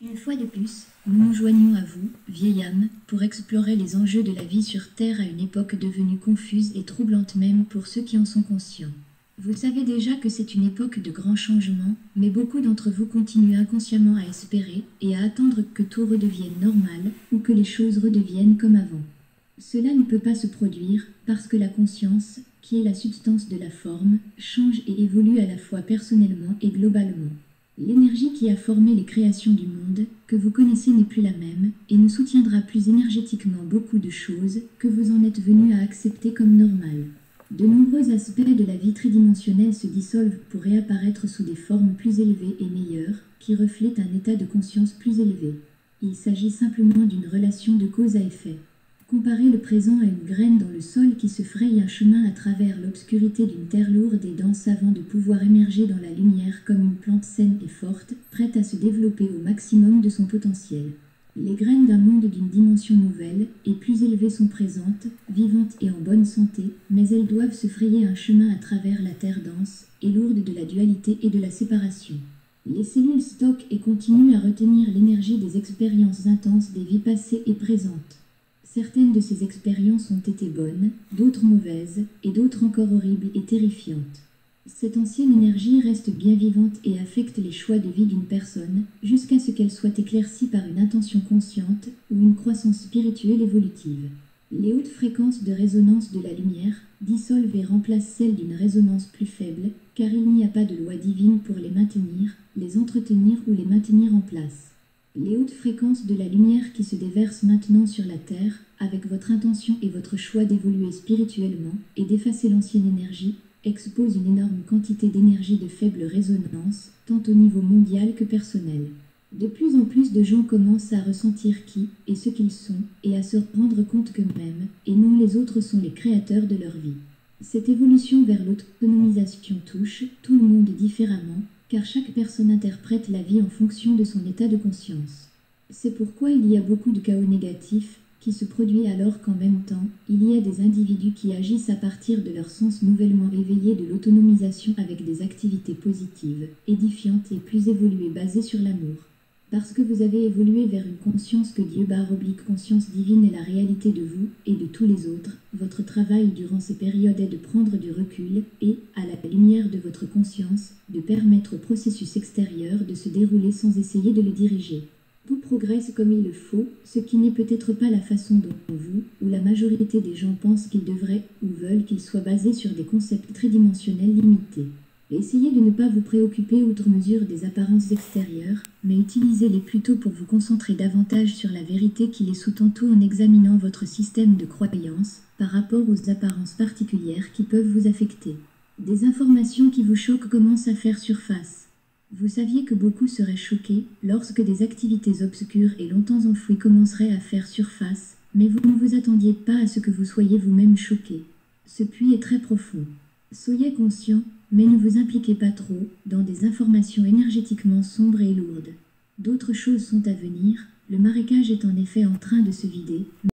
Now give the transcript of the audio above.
Une fois de plus, nous nous joignons à vous, vieille âme, pour explorer les enjeux de la vie sur Terre à une époque devenue confuse et troublante même pour ceux qui en sont conscients. Vous savez déjà que c'est une époque de grands changements, mais beaucoup d'entre vous continuent inconsciemment à espérer et à attendre que tout redevienne normal ou que les choses redeviennent comme avant. Cela ne peut pas se produire parce que la conscience, qui est la substance de la forme, change et évolue à la fois personnellement et globalement. L'énergie qui a formé les créations du monde, que vous connaissez n'est plus la même, et ne soutiendra plus énergétiquement beaucoup de choses que vous en êtes venu à accepter comme normales. De nombreux aspects de la vie tridimensionnelle se dissolvent pour réapparaître sous des formes plus élevées et meilleures, qui reflètent un état de conscience plus élevé. Il s'agit simplement d'une relation de cause à effet. Comparez le présent à une graine dans le sol qui se fraye un chemin à travers l'obscurité d'une terre lourde et dense avant de pouvoir émerger dans la lumière comme une plante saine et forte, prête à se développer au maximum de son potentiel. Les graines d'un monde d'une dimension nouvelle et plus élevée sont présentes, vivantes et en bonne santé, mais elles doivent se frayer un chemin à travers la terre dense et lourde de la dualité et de la séparation. Les cellules stockent et continuent à retenir l'énergie des expériences intenses des vies passées et présentes. Certaines de ces expériences ont été bonnes, d'autres mauvaises, et d'autres encore horribles et terrifiantes. Cette ancienne énergie reste bien vivante et affecte les choix de vie d'une personne, jusqu'à ce qu'elle soit éclaircie par une intention consciente ou une croissance spirituelle évolutive. Les hautes fréquences de résonance de la lumière dissolvent et remplacent celles d'une résonance plus faible, car il n'y a pas de loi divine pour les maintenir, les entretenir ou les maintenir en place. Les hautes fréquences de la lumière qui se déversent maintenant sur la Terre, avec votre intention et votre choix d'évoluer spirituellement et d'effacer l'ancienne énergie, exposent une énorme quantité d'énergie de faible résonance, tant au niveau mondial que personnel. De plus en plus de gens commencent à ressentir qui et ce qu'ils sont, et à se rendre compte qu'eux-mêmes, et non les autres, sont les créateurs de leur vie. Cette évolution vers l'autonomisation touche tout le monde différemment, car chaque personne interprète la vie en fonction de son état de conscience. C'est pourquoi il y a beaucoup de chaos négatifs qui se produit alors qu'en même temps, il y a des individus qui agissent à partir de leur sens nouvellement éveillé de l'autonomisation avec des activités positives, édifiantes et plus évoluées basées sur l'amour. Parce que vous avez évolué vers une conscience que Dieu/conscience divine est la réalité de vous et de tous les autres, votre travail durant ces périodes est de prendre du recul et, à la lumière de votre conscience, de permettre au processus extérieur de se dérouler sans essayer de le diriger. Tout progresse comme il le faut, ce qui n'est peut-être pas la façon dont vous, ou la majorité des gens pensent qu'il devrait ou veulent qu'il soit basé sur des concepts tridimensionnels limités. Essayez de ne pas vous préoccuper outre mesure des apparences extérieures, mais utilisez-les plutôt pour vous concentrer davantage sur la vérité qui les sous-tend, tout en examinant votre système de croyances par rapport aux apparences particulières qui peuvent vous affecter. Des informations qui vous choquent commencent à faire surface. Vous saviez que beaucoup seraient choqués lorsque des activités obscures et longtemps enfouies commenceraient à faire surface, mais vous ne vous attendiez pas à ce que vous soyez vous-même choqués. Ce puits est très profond. Soyez conscient, mais ne vous impliquez pas trop dans des informations énergétiquement sombres et lourdes. D'autres choses sont à venir, le marécage est en effet en train de se vider.